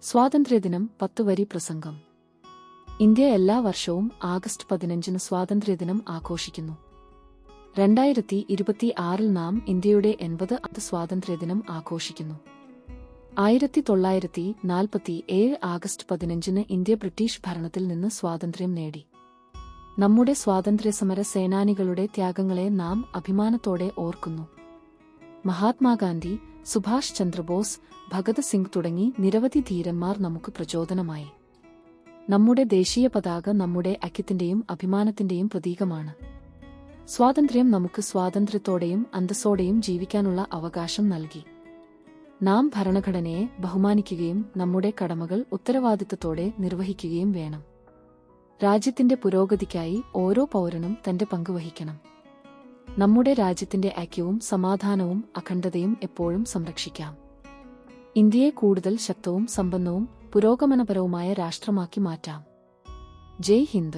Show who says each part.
Speaker 1: സ്വാതന്ത്ര്യദിനം 10 വരി പ്രസംഗം. ഇന്ത്യ എല്ലാ വർഷവും ആഗസ്റ്റ് 15-ന് സ്വാതന്ത്ര്യദിനം ആഘോഷിക്കുന്നു. 2026-ൽ നാം ഇന്ത്യയുടെ 80ാമത് സ്വാതന്ത്ര്യദിനം ആഘോഷിക്കുന്നു. 1947 ആഗസ്റ്റ് 15-ന് ഇന്ത്യ ബ്രിട്ടീഷ് ഭരണത്തിൽ നിന്ന് സ്വാതന്ത്ര്യം നേടി. നമ്മുടെ സ്വാതന്ത്ര്യസമര സേനാനികളുടെ ത്യാഗങ്ങളെ നാം അഭിമാനത്തോടെ ഓർക്കുന്നു. മഹാത്മാഗാന്ധി, സുഭാഷ് ചന്ദ്രബോസ്, ഭഗത് സിംഗ് തുടങ്ങി നിരവധി ധീരന്മാർ നമുക്ക് പ്രചോദനമായി. നമ്മുടെ ദേശീയ പതാക നമ്മുടെ ഐക്യത്തിന്റെയും അഭിമാനത്തിന്റെയും പ്രതീകമാണ്. സ്വാതന്ത്ര്യം നമുക്ക് സ്വാതന്ത്ര്യത്തോടെയും അന്തസ്സോടെയും ജീവിക്കാനുള്ള അവകാശം നൽകി. നാം ഭരണഘടനയെ ബഹുമാനിക്കുകയും നമ്മുടെ കടമകൾ ഉത്തരവാദിത്തത്തോടെ നിർവഹിക്കുകയും വേണം. രാജ്യത്തിന്റെ പുരോഗതിക്കായി ഓരോ പൗരനും തന്റെ പങ്ക് വഹിക്കണം. നമ്മുടെ രാജ്യത്തിന്റെ ഐക്യവും സമാധാനവും അഖണ്ഡതയും എപ്പോഴും സംരക്ഷിക്കാം. ഇന്ത്യയെ കൂടുതൽ ശക്തവും സമ്പന്നവും പുരോഗമനപരവുമായ രാഷ്ട്രമാക്കി മാറ്റാം. ജയ് ഹിന്ദ്.